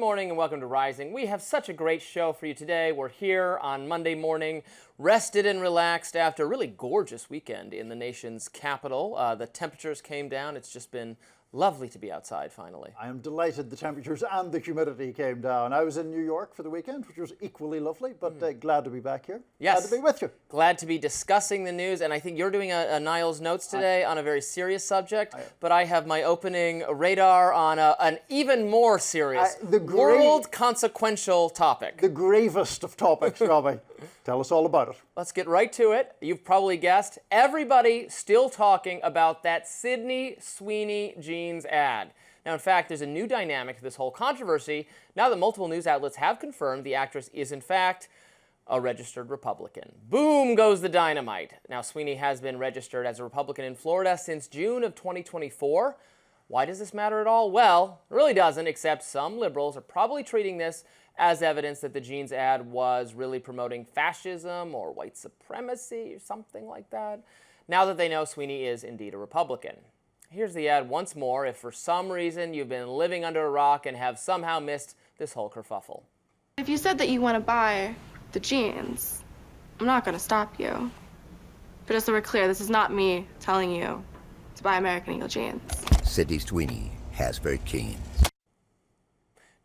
morning and welcome to Rising. We have such a great show for you today. We're here on Monday morning, rested and relaxed after a really gorgeous weekend in the nation's capital. The temperatures came down. It's just been lovely to be outside finally. I am delighted the temperatures and the humidity came down. I was in New York for the weekend, which was equally lovely, but glad to be back here. Yes. Glad to be with you. Glad to be discussing the news, and I think you're doing a Niles Notes today on a very serious subject, but I have my opening radar on an even more serious, world consequential topic. The gravest of topics, Robby. Tell us all about it. Let's get right to it. You've probably guessed, everybody still talking about that Sydney Sweeney jeans ad. Now, in fact, there's a new dynamic to this whole controversy now that multiple news outlets have confirmed the actress is, in fact, a registered Republican. Boom goes the dynamite. Now, Sweeney has been registered as a Republican in Florida since June of 2024. Why does this matter at all? Well, it really doesn't, except some liberals are probably treating this as evidence that the jeans ad was really promoting fascism or white supremacy or something like that, now that they know Sweeney is indeed a Republican. Here's the ad once more if for some reason you've been living under a rock and have somehow missed this whole kerfuffle. If you said that you want to buy the jeans, I'm not going to stop you. But just so we're clear, this is not me telling you to buy American Eagle jeans. Sydney Sweeney has very jeans.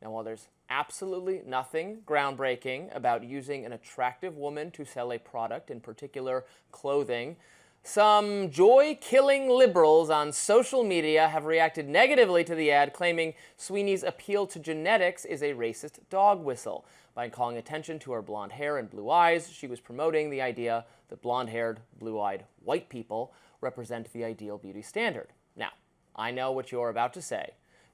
Now, while there's absolutely nothing groundbreaking about using an attractive woman to sell a product, in particular clothing, some joy-killing liberals on social media have reacted negatively to the ad, claiming Sweeney's appeal to genetics is a racist dog whistle. By calling attention to her blonde hair and blue eyes, she was promoting the idea that blonde-haired, blue-eyed white people represent the ideal beauty standard. Now, I know what you're about to say.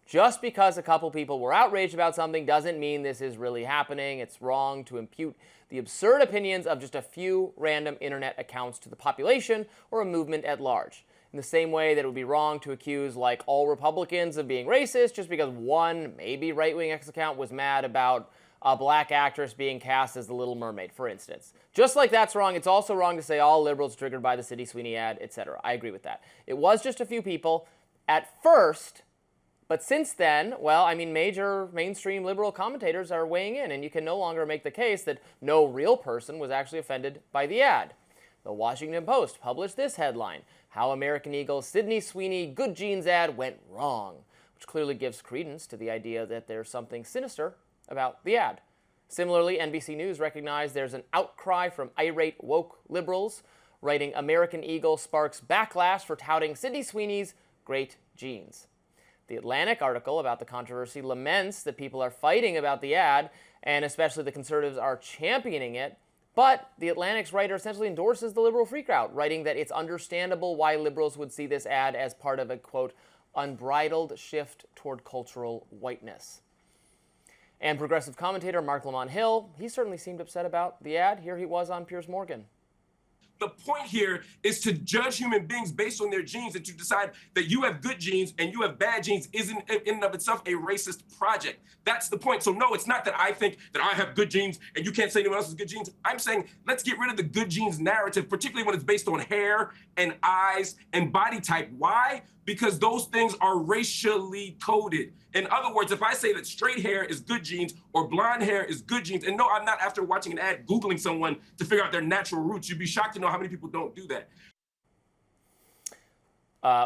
Just because a couple people were outraged about something doesn't mean this is really happening. It's wrong to impute the absurd opinions of just a few random internet accounts to the population or a movement at large. In the same way that it would be wrong to accuse, like, all Republicans of being racist just because one, maybe right-wing X-account was mad about a black actress being cast as the Little Mermaid, for instance. Just like that's wrong, it's also wrong to say all liberals triggered by the Sydney Sweeney ad, etc. I agree with that. It was just a few people at first. But since then, well, I mean, major mainstream liberal commentators are weighing in, and you can no longer make the case that no real person was actually offended by the ad. The Washington Post published this headline, "How American Eagle's Sydney Sweeney Good Jeans ad went wrong," which clearly gives credence to the idea that there's something sinister about the ad. Similarly, NBC News recognized there's an outcry from irate woke liberals, writing American Eagle sparks backlash for touting Sydney Sweeney's great jeans. The Atlantic article about the controversy laments that people are fighting about the ad, and especially the conservatives are championing it, but the Atlantic's writer essentially endorses the liberal freakout, writing that it's understandable why liberals would see this ad as part of a, quote, unbridled shift toward cultural whiteness. And progressive commentator Mark Lamont Hill, he certainly seemed upset about the ad. Here he was on Piers Morgan. The point here is to judge human beings based on their genes, and to decide that you have good genes and you have bad genes isn't in and of itself a racist project. That's the point. So no, it's not that I think that I have good genes and you can't say anyone else has good genes. I'm saying let's get rid of the good genes narrative, particularly when it's based on hair and eyes and body type. Why? Because those things are racially coded. In other words, if I say that straight hair is good genes or blonde hair is good genes, and no, I'm not after watching an ad Googling someone to figure out their natural roots. You'd be shocked to know how many people don't do that.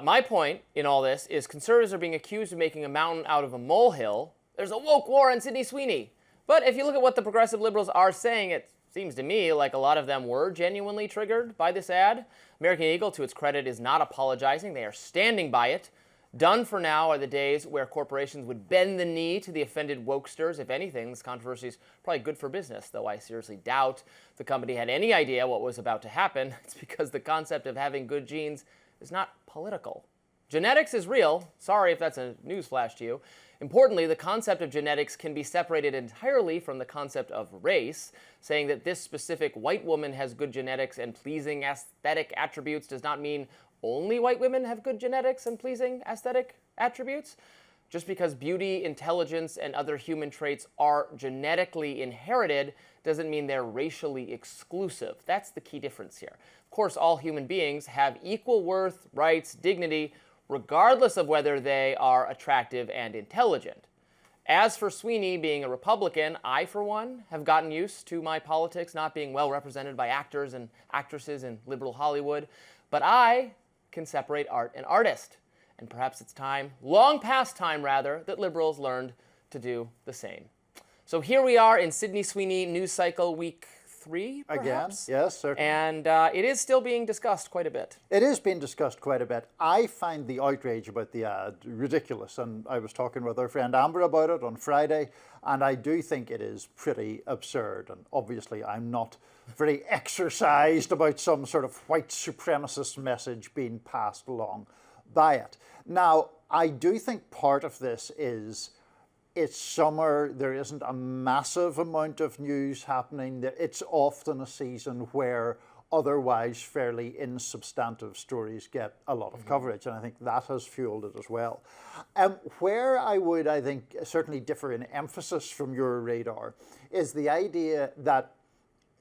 My point in all this is conservatives are being accused of making a mountain out of a molehill. There's a woke war on Sydney Sweeney. But if you look at what the progressive liberals are saying, it seems to me like a lot of them were genuinely triggered by this ad. American Eagle, to its credit, is not apologizing. They are standing by it. Done for now are the days where corporations would bend the knee to the offended wokesters. If anything, this controversy is probably good for business, though I seriously doubt the company had any idea what was about to happen. It's because the concept of having good genes is not political. Genetics is real. Sorry if that's a newsflash to you. Importantly, the concept of genetics can be separated entirely from the concept of race. Saying that this specific white woman has good genetics and pleasing aesthetic attributes does not mean only white women have good genetics and pleasing aesthetic attributes. Just because beauty, intelligence, and other human traits are genetically inherited doesn't mean they're racially exclusive. That's the key difference here. Of course, all human beings have equal worth, rights, dignity, regardless of whether they are attractive and intelligent. As for Sweeney being a Republican, I, for one, have gotten used to my politics not being well represented by actors and actresses in liberal Hollywood, but I can separate art and artist. And perhaps it's time, long past time rather, that liberals learned to do the same. So here we are in Sydney Sweeney News Cycle Week 3, perhaps? Again, yes, certainly. And it is still being discussed quite a bit. It is being discussed quite a bit. I find the outrage about the ad ridiculous, and I was talking with our friend Amber about it on Friday, and I do think it is pretty absurd. And obviously I'm not very exercised about some sort of white supremacist message being passed along by it. Now, I do think part of this is it's summer, there isn't a massive amount of news happening. It's often a season where otherwise fairly insubstantive stories get a lot of coverage, and I think that has fueled it as well. Where I would, I think, certainly differ in emphasis from your radar is the idea that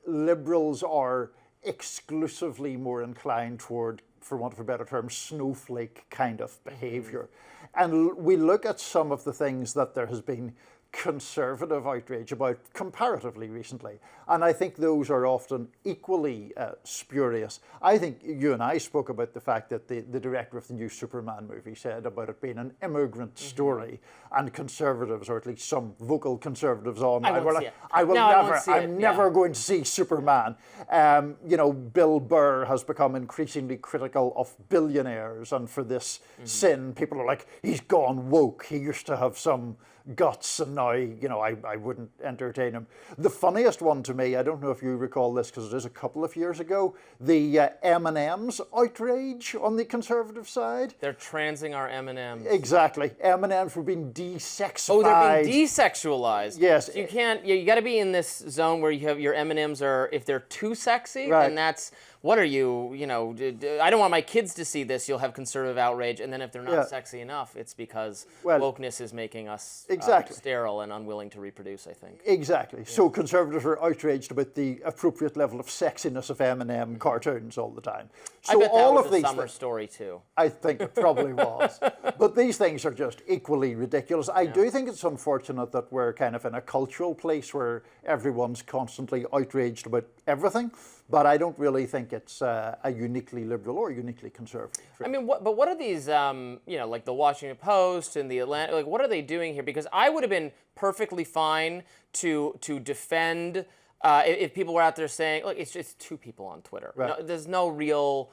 liberals are exclusively more inclined toward, for want of a better term, snowflake kind of behavior. And we look at some of the things that there has been conservative outrage about comparatively recently, and I think those are often equally spurious. I think you and I spoke about the fact that the director of the new Superman movie said about it being an immigrant story, and conservatives, or at least some vocal conservatives online, were like, I'm never going to see Superman. You know, Bill Burr has become increasingly critical of billionaires, and for this sin, people are like, he's gone woke. He used to have some guts, and now, you know, I wouldn't entertain him. The funniest one to me, I don't know if you recall this because it is a couple of years ago, the M&M's outrage on the conservative side. They're transing our M&Ms. Exactly. M&M's were being desexified. Oh, they're being desexualized. Yes. So you can't, you got to be in this zone where you have your M&Ms are, if they're too sexy, right, then that's, what are you know, I don't want my kids to see this, you'll have conservative outrage, and then if they're not sexy enough, it's because wokeness is making us sterile and unwilling to reproduce, I think. Exactly. Yeah. So conservatives are outraged about the appropriate level of sexiness of M&M cartoons all the time. So I bet that all was of a these summer story too. I think it probably was. But these things are just equally ridiculous. I do think it's unfortunate that we're kind of in a cultural place where everyone's constantly outraged about everything, but I don't really think it's a uniquely liberal or uniquely conservative. I mean, what are these, you know, like the Washington Post and the Atlantic, like what are they doing here? Because I would have been perfectly fine to defend if people were out there saying, look, it's just two people on Twitter. Right. No, there's no real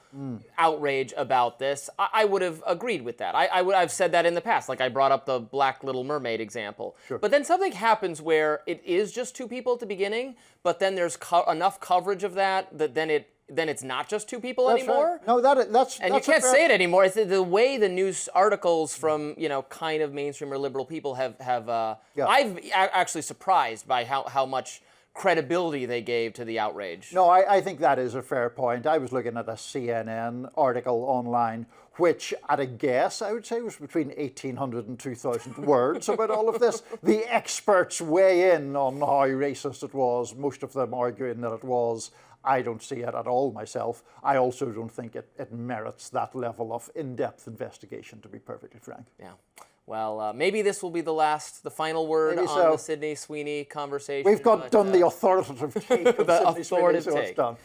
outrage about this. I would have agreed with that. I've said that in the past. Like I brought up the Black Little Mermaid example. Sure. But then something happens where it is just two people at the beginning, but then there's enough coverage of that then it's not just two people anymore. Right. No, that's and you can't say it anymore. It's the way the news articles from, you know, kind of mainstream or liberal people have I've actually surprised by how much credibility they gave to the outrage. No, I think that is a fair point. I was looking at a CNN article online, which at a guess, I would say was between 1,800 and 2,000 words about all of this. The experts weigh in on how racist it was, most of them arguing that it was. I don't see it at all myself. I also don't think it merits that level of in-depth investigation, to be perfectly frank. Yeah. Well, maybe this will be the final word on the Sydney Sweeney conversation. We've done the authoritative take of Sydney Sweeney, so it's done.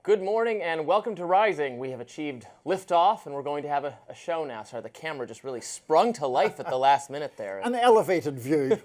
Good morning and welcome to Rising. We have achieved liftoff and we're going to have a show now. Sorry, the camera just really sprung to life at the last minute there. An elevated view,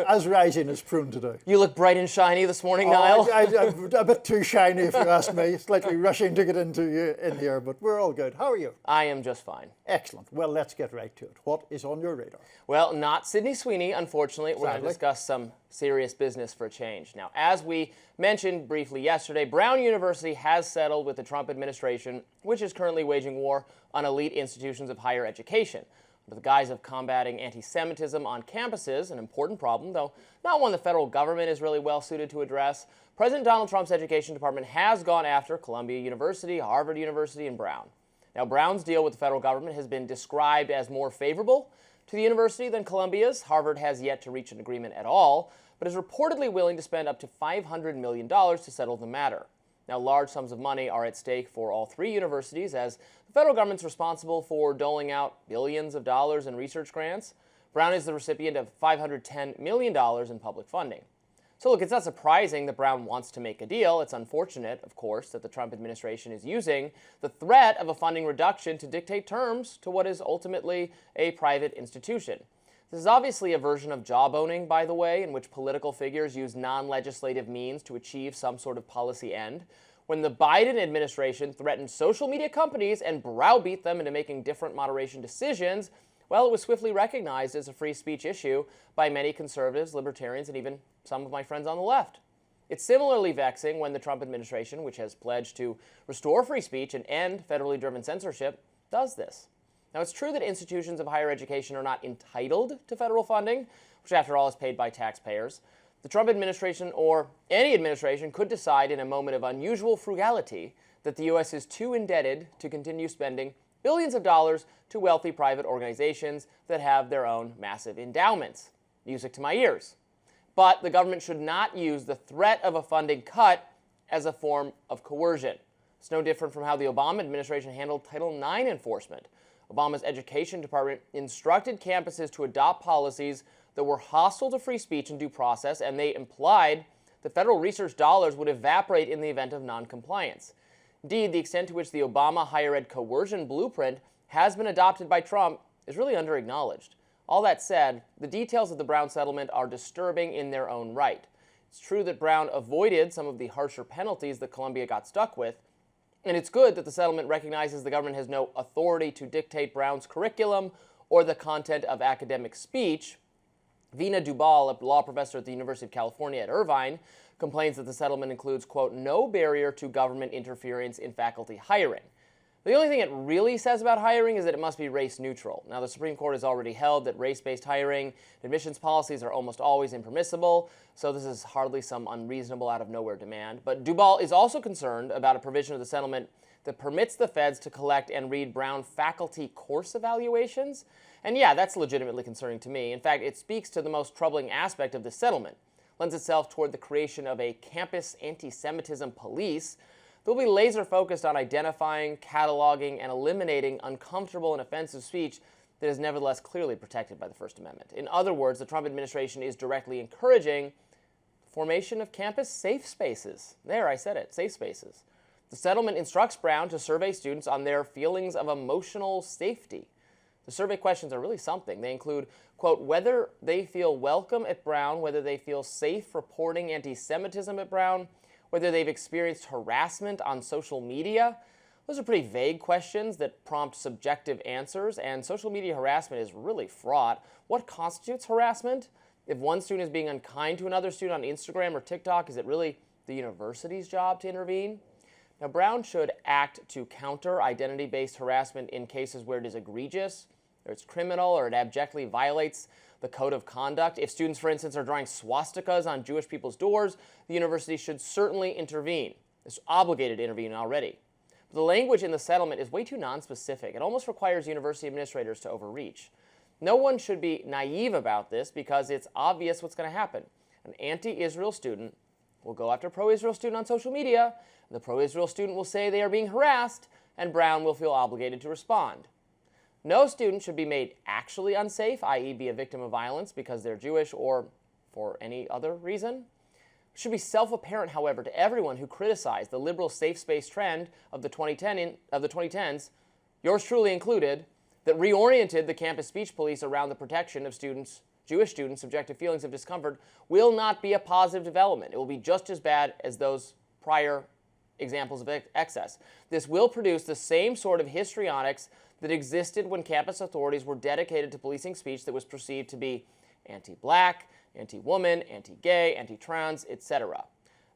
as Rising is prone to do. You look bright and shiny this morning, Niall. I'm a bit too shiny if you ask me. Slightly rushing to get into you in here, but we're all good. How are you? I am just fine. Excellent. Well, let's get right to it. What is on your radar? Well, not Sydney Sweeney, unfortunately. We're going to discuss some serious business for a change. Now, as we mentioned briefly yesterday, Brown University has settled with the Trump administration, which is currently waging war on elite institutions of higher education. Under the guise of combating anti-Semitism on campuses, an important problem, though not one the federal government is really well suited to address, President Donald Trump's education department has gone after Columbia University, Harvard University, and Brown. Now, Brown's deal with the federal government has been described as more favorable to the university than Columbia's. Harvard has yet to reach an agreement at all, but is reportedly willing to spend up to $500 million to settle the matter. Now, large sums of money are at stake for all three universities, as the federal government's responsible for doling out billions of dollars in research grants. Brown is the recipient of $510 million in public funding. So look, it's not surprising that Brown wants to make a deal. It's unfortunate, of course, that the Trump administration is using the threat of a funding reduction to dictate terms to what is ultimately a private institution. This is obviously a version of job-owning, by the way, in which political figures use non-legislative means to achieve some sort of policy end. When the Biden administration threatened social media companies and browbeat them into making different moderation decisions, well, it was swiftly recognized as a free speech issue by many conservatives, libertarians, and even some of my friends on the left. It's similarly vexing when the Trump administration, which has pledged to restore free speech and end federally driven censorship, does this. Now, it's true that institutions of higher education are not entitled to federal funding, which after all is paid by taxpayers. The Trump administration, or any administration, could decide in a moment of unusual frugality that the U.S. is too indebted to continue spending billions of dollars to wealthy private organizations that have their own massive endowments. Music to my ears. But the government should not use the threat of a funding cut as a form of coercion. It's no different from how the Obama administration handled Title IX enforcement. Obama's education department instructed campuses to adopt policies that were hostile to free speech and due process, and they implied that federal research dollars would evaporate in the event of noncompliance. Indeed, the extent to which the Obama higher ed coercion blueprint has been adopted by Trump is really underacknowledged. All that said, the details of the Brown settlement are disturbing in their own right. It's true that Brown avoided some of the harsher penalties that Columbia got stuck with, and it's good that the settlement recognizes the government has no authority to dictate Brown's curriculum or the content of academic speech. Veena Dubal, a law professor at the University of California at Irvine, complains that the settlement includes, quote, no barrier to government interference in faculty hiring. The only thing it really says about hiring is that it must be race neutral. Now, the Supreme Court has already held that race-based hiring and admissions policies are almost always impermissible, so this is hardly some unreasonable out-of-nowhere demand. But Dubal is also concerned about a provision of the settlement that permits the feds to collect and read Brown faculty course evaluations. And yeah, that's legitimately concerning to me. In fact, it speaks to the most troubling aspect of this settlement. It lends itself toward the creation of a campus anti-Semitism police that will be laser-focused on identifying, cataloging, and eliminating uncomfortable and offensive speech that is nevertheless clearly protected by the First Amendment. In other words, the Trump administration is directly encouraging the formation of campus safe spaces. There, I said it, safe spaces. The settlement instructs Brown to survey students on their feelings of emotional safety. The survey questions are really something. They include, quote, whether they feel welcome at Brown, whether they feel safe reporting anti-Semitism at Brown, whether they've experienced harassment on social media. Those are pretty vague questions that prompt subjective answers, and social media harassment is really fraught. What constitutes harassment? If one student is being unkind to another student on Instagram or TikTok, is it really the university's job to intervene? Now, Brown should act to counter identity-based harassment in cases where it is egregious, or it's criminal, or it abjectly violates the code of conduct. If students, for instance, are drawing swastikas on Jewish people's doors, the university should certainly intervene. It's obligated to intervene already. But the language in the settlement is way too nonspecific. It almost requires university administrators to overreach. No one should be naive about this because it's obvious what's going to happen. An anti-Israel student will go after a pro-Israel student on social media, and the pro-Israel student will say they are being harassed, and Brown will feel obligated to respond. No student should be made actually unsafe, i.e. be a victim of violence because they're Jewish or for any other reason. It should be self-apparent, however, to everyone who criticized the liberal safe space trend of the 2010s, yours truly included, that reoriented the campus speech police around the protection of students, Jewish students subject to feelings of discomfort, will not be a positive development. It will be just as bad as those prior examples of excess. This will produce the same sort of histrionics that existed when campus authorities were dedicated to policing speech that was perceived to be anti-black, anti-woman, anti-gay, anti-trans, etc.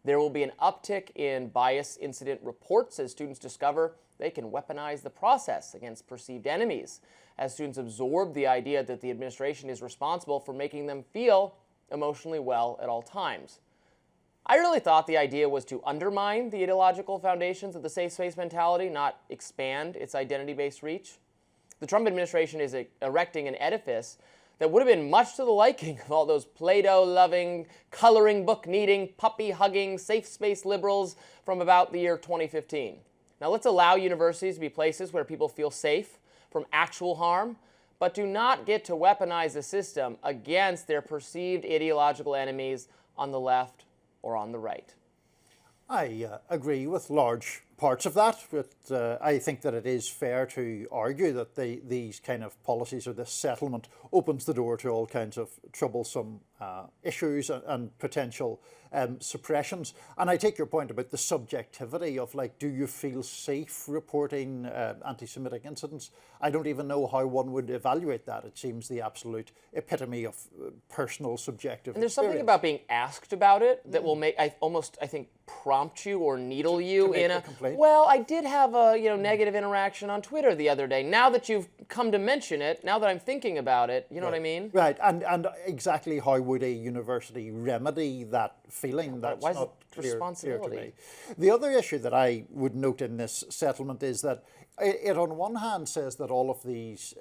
There will be an uptick in bias incident reports as students discover they can weaponize the process against perceived enemies, as students absorb the idea that the administration is responsible for making them feel emotionally well at all times. I really thought the idea was to undermine the ideological foundations of the safe space mentality, not expand its identity-based reach. The Trump administration is erecting an edifice that would have been much to the liking of all those Play-Doh-loving, coloring book-needing, puppy-hugging, safe space liberals from about the year 2015. Now let's allow universities to be places where people feel safe from actual harm, but do not get to weaponize the system against their perceived ideological enemies on the left or on the right. I agree with large parts of that, but I think that it is fair to argue that these kind of policies or this settlement opens the door to all kinds of troublesome issues and potential suppressions. And I take your point about the subjectivity of, like, do you feel safe reporting anti-Semitic incidents? I don't even know how one would evaluate that. It seems the absolute epitome of personal subjective And there's experience. something about being asked about it that will make, I think, prompt you or needle you make in a a, complaint? well, I did have a negative interaction on Twitter the other day. Now that you've come to mention it, now that I'm thinking about it, you know what I mean? Right, and exactly how would a university remedy that feeling? That's why is not it clear to responsibility? me. The other issue that I would note in this settlement is that it on one hand says that all of these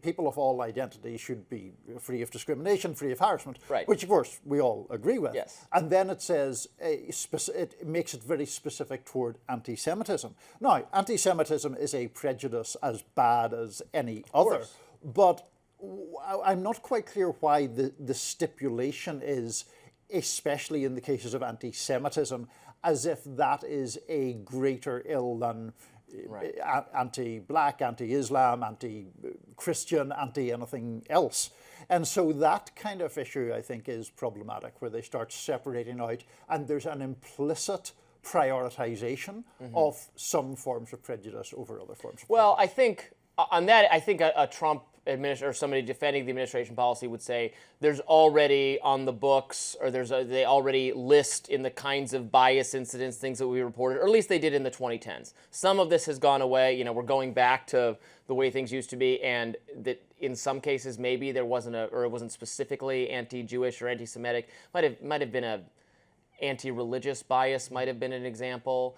people of all identities should be free of discrimination, free of harassment, Right. which of course we all agree with. Yes. And then it says it makes it very specific toward anti-Semitism. Now, anti-Semitism is a prejudice as bad as any other, course. but I'm not quite clear why the stipulation is, especially in the cases of anti-Semitism, as if that is a greater ill than Right. anti-black, anti-Islam, anti-Christian, anti-anything else. And so that kind of issue, I think, is problematic, where they start separating out and there's an implicit prioritization of some forms of prejudice over other forms of Well, I think on that, a Trump or somebody defending the administration policy would say there's already on the books, or they already list in the kinds of bias incidents, things that we reported, or at least they did in the 2010s. Some of this has gone away. We're going back to the way things used to be, and that in some cases maybe there wasn't it wasn't specifically anti-Jewish or anti-Semitic. Might have been a anti-religious bias, might have been an example.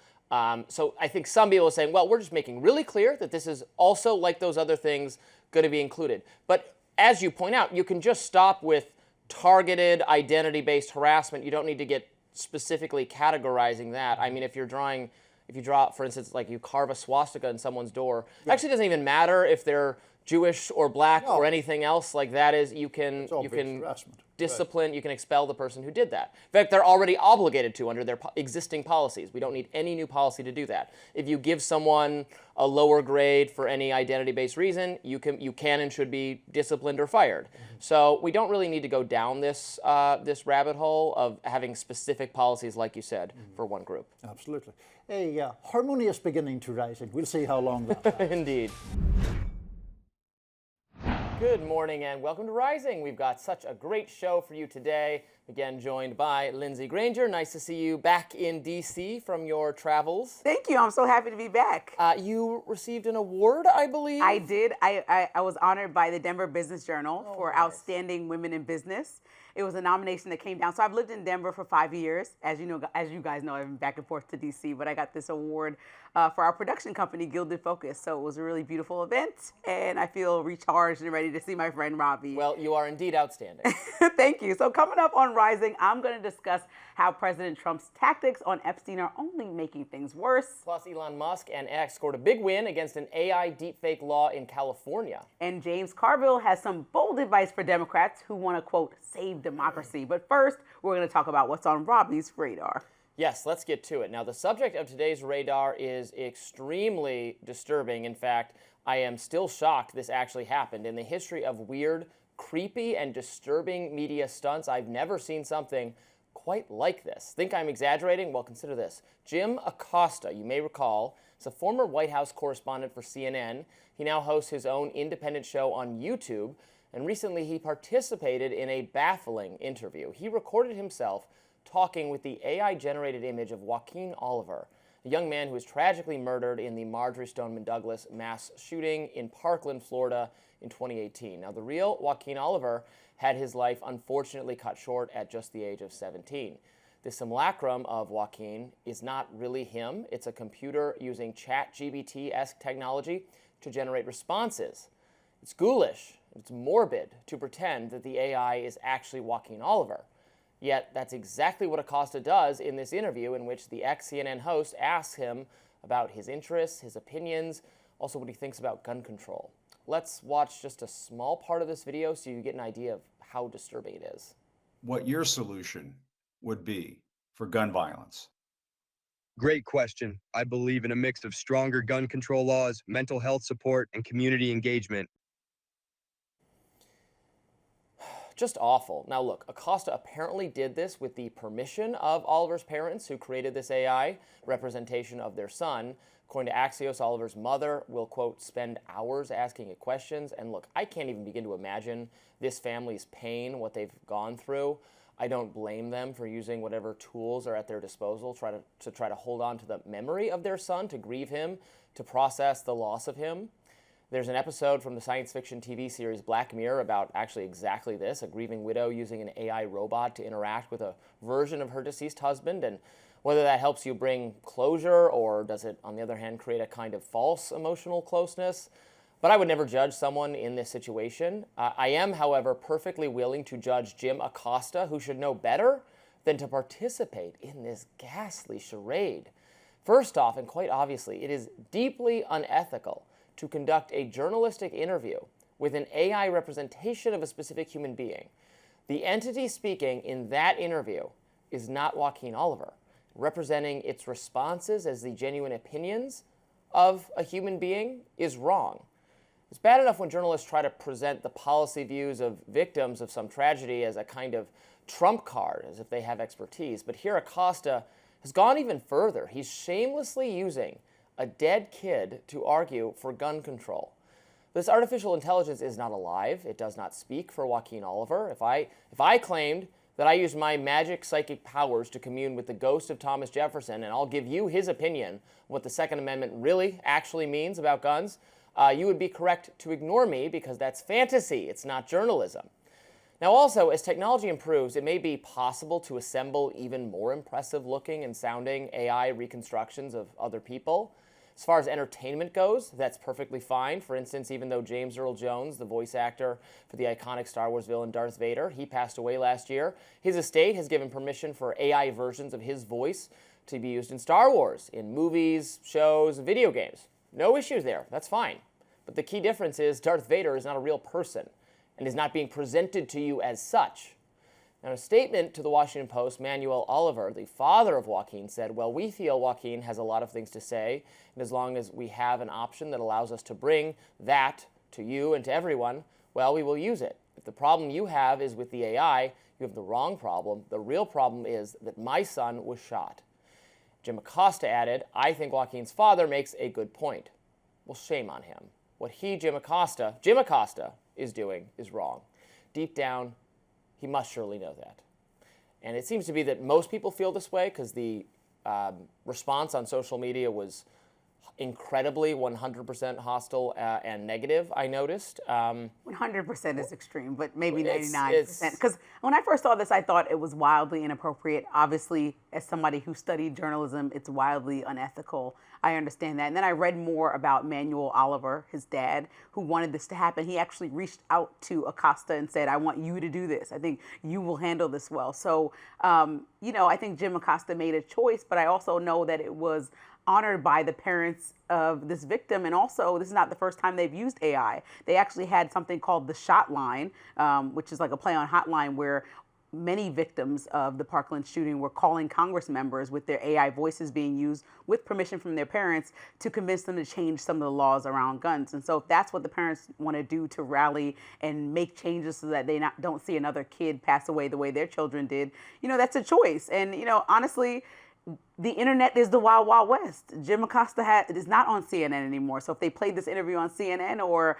So I think some people are saying, well, we're just making really clear that this is also, like those other things, going to be included. But as you point out, you can just stop with targeted identity-based harassment. You don't need to get specifically categorizing that. I mean, if you draw, for instance, like you carve a swastika in someone's door, it actually doesn't even matter if they're Jewish or black or anything else like that. Is you can harassment. discipline, you can expel the person who did that. In fact, they're already obligated to under their existing policies. We don't need any new policy to do that. If you give someone a lower grade for any identity-based reason, you can and should be disciplined or fired. So we don't really need to go down this this rabbit hole of having specific policies, like you said, for one group. Absolutely. A harmonious beginning to rising. We'll see how long that lasts. Indeed. Good morning and welcome to Rising. We've got such a great show for you today. Again, joined by Lindsay Granger. Nice to see you back in D.C. from your travels. Thank you. I'm so happy to be back. You received an award, I believe. I did. I was honored by the Denver Business Journal for nice. Outstanding Women in Business. It was a nomination that came down. So I've lived in Denver for 5 years. As you guys know, I've been back and forth to D.C., but I got this award for our production company, Gilded Focus. So it was a really beautiful event, and I feel recharged and ready to see my friend Robby. Well, you are indeed outstanding. Thank you. So coming up on Rising, I'm going to discuss how President Trump's tactics on Epstein are only making things worse. Plus, Elon Musk and X scored a big win against an AI deepfake law in California. And James Carville has some bold advice for Democrats who want to, quote, save democracy. But first, we're going to talk about what's on Robby's radar. Yes, let's get to it. Now, the subject of today's radar is extremely disturbing. In fact, I am still shocked this actually happened. In the history of weird, creepy, and disturbing media stunts, I've never seen something quite like this. Think I'm exaggerating? Well, consider this. Jim Acosta, you may recall, is a former White House correspondent for CNN. He now hosts his own independent show on YouTube, and recently he participated in a baffling interview. He recorded himself talking with the AI-generated image of Joaquin Oliver, a young man who was tragically murdered in the Marjory Stoneman Douglas mass shooting in Parkland, Florida in 2018. Now, the real Joaquin Oliver had his life unfortunately cut short at just the age of 17. The simulacrum of Joaquin is not really him. It's a computer using ChatGPT-esque technology to generate responses. It's ghoulish, it's morbid to pretend that the AI is actually Joaquin Oliver. Yet that's exactly what Acosta does in this interview, in which the ex-CNN host asks him about his interests, his opinions, also what he thinks about gun control. let's watch just a small part of this video so you get an idea of how disturbing it is. What your solution would be for gun violence? Great question. I believe in a mix of stronger gun control laws, mental health support, and community engagement. Just awful. Now look, Acosta apparently did this with the permission of Oliver's parents who created this AI representation of their son. According to Axios, Oliver's mother will, quote, spend hours asking it questions. And look, I can't even begin to imagine this family's pain, what they've gone through. I don't blame them for using whatever tools are at their disposal to try to hold on to the memory of their son, to grieve him, to process the loss of him. There's an episode from the science fiction TV series Black Mirror about actually exactly this, a grieving widow using an AI robot to interact with a version of her deceased husband, and whether that helps you bring closure or does it, on the other hand, create a kind of false emotional closeness. But I would never judge someone in this situation. I am, however, perfectly willing to judge Jim Acosta, who should know better than to participate in this ghastly charade. First off, and quite obviously, it is deeply unethical to conduct a journalistic interview with an AI representation of a specific human being. The entity speaking in that interview is not Joaquin Oliver. Representing its responses as the genuine opinions of a human being is wrong. It's bad enough when journalists try to present the policy views of victims of some tragedy as a kind of trump card, as if they have expertise. But here Acosta has gone even further. He's shamelessly using a dead kid to argue for gun control. This artificial intelligence is not alive. It does not speak for Joaquin Oliver. If I claimed that I used my magic psychic powers to commune with the ghost of Thomas Jefferson, and I'll give you his opinion on what the Second Amendment really actually means about guns, you would be correct to ignore me because that's fantasy. It's not journalism. Now also, as technology improves, it may be possible to assemble even more impressive looking and sounding AI reconstructions of other people. As far as entertainment goes, that's perfectly fine. For instance, even though James Earl Jones, the voice actor for the iconic Star Wars villain Darth Vader, he passed away last year, his estate has given permission for AI versions of his voice to be used in Star Wars, in movies, shows, video games. No issues there. That's fine. But the key difference is Darth Vader is not a real person and is not being presented to you as such. Now, in a statement to the Washington Post, Manuel Oliver, the father of Joaquin, said, well, we feel Joaquin has a lot of things to say, and as long as we have an option that allows us to bring that to you and to everyone, well, we will use it. If the problem you have is with the AI, you have the wrong problem. The real problem is that my son was shot. Jim Acosta added, I think Joaquin's father makes a good point. Well, shame on him. What Jim Acosta, is doing is wrong. Deep down, he must surely know that. And it seems to be that most people feel this way because the response on social media was incredibly 100% hostile and negative, I noticed. 100% is extreme, but maybe 99%. Because when I first saw this, I thought it was wildly inappropriate. Obviously, as somebody who studied journalism, it's wildly unethical. I understand that. And then I read more about Manuel Oliver, his dad, who wanted this to happen. He actually reached out to Acosta and said, I want you to do this. I think you will handle this well. So, I think Jim Acosta made a choice, but I also know that it was honored by the parents of this victim. And also, this is not the first time they've used AI. They actually had something called the Shot Line, which is like a play on hotline where many victims of the Parkland shooting were calling Congress members with their AI voices being used with permission from their parents to convince them to change some of the laws around guns. And so if that's what the parents want to do to rally and make changes so that they don't see another kid pass away the way their children did, that's a choice. And, honestly, the internet is the wild, wild west. Jim Acosta is not on CNN anymore. So if they played this interview on CNN or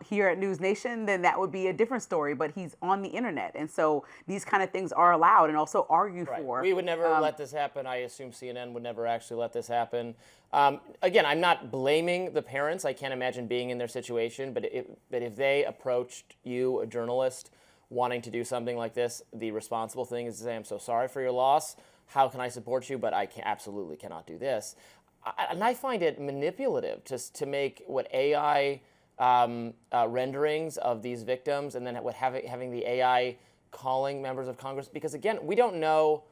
here at News Nation, then that would be a different story. But he's on the internet. And so these kind of things are allowed and also argued for. We would never let this happen. I assume CNN would never actually let this happen. Again, I'm not blaming the parents. I can't imagine being in their situation. But if they approached you, a journalist, wanting to do something like this, the responsible thing is to say, I'm so sorry for your loss. How can I support you? But I absolutely cannot do this. And I find it manipulative to make what AI renderings of these victims and then having the AI calling members of Congress. Because again, we don't know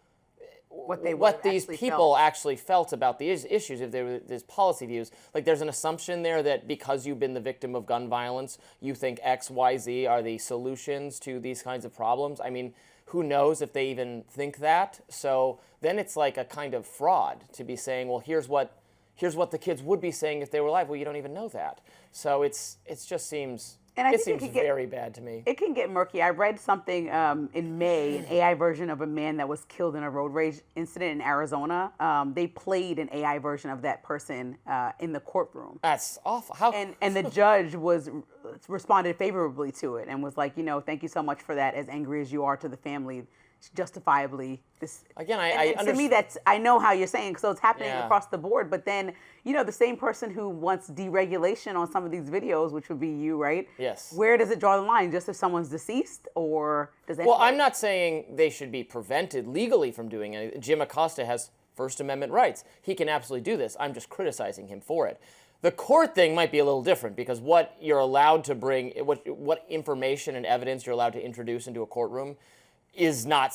what these people actually felt about the issues, if there were these policy views. Like, there's an assumption there that because you've been the victim of gun violence, you think X, Y, Z are the solutions to these kinds of problems. I mean, who knows if they even think that? So then it's like a kind of fraud to be saying, well, here's what the kids would be saying if they were alive. Well, you don't even know that. So it just seems. And it seems very bad to me. It can get murky. I read something in May, an AI version of a man that was killed in a road rage incident in Arizona. They played an AI version of that person in the courtroom. That's awful. How? And the judge responded favorably to it and was like, thank you so much for that. As angry as you are to the family, justifiably. To me, I know how you're saying. So it's happening across the board. But then, the same person who wants deregulation on some of these videos, which would be you, right? Yes. Where does it draw the line? Just if someone's deceased, or does anybody? Well, I'm not saying they should be prevented legally from doing it. Jim Acosta has First Amendment rights. He can absolutely do this. I'm just criticizing him for it. The court thing might be a little different because what you're allowed to bring, what information and evidence you're allowed to introduce into a courtroom is not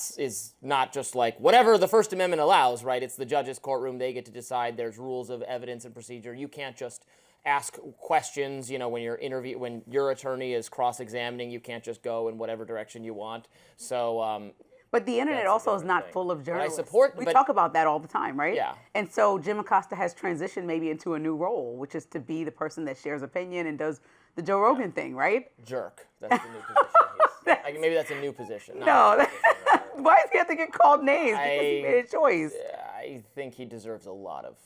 just like whatever the First Amendment allows, right? It's the judge's courtroom. They get to decide. There's rules of evidence and procedure. You can't just ask questions, when when your attorney is cross-examining, you can't just go in whatever direction you want. So, but the internet also is not full of journalists. We talk about that all the time, right? Yeah. And so Jim Acosta has transitioned maybe into a new role, which is to be the person that shares opinion and does the Joe Rogan thing, right? Jerk. That's the new position. Maybe that's a new position. No. Why does he have to get called names? Because he made a choice. I think he deserves a lot of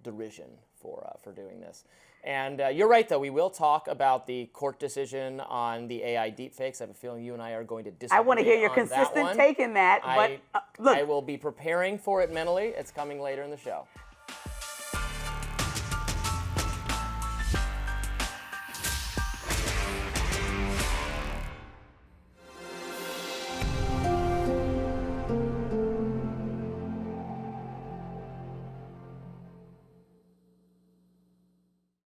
derision for doing this. And you're right, though. We will talk about the court decision on the AI deepfakes. I have a feeling you and I are going to disagree. I want to hear your consistent take in that. But look, I will be preparing for it mentally. It's coming later in the show.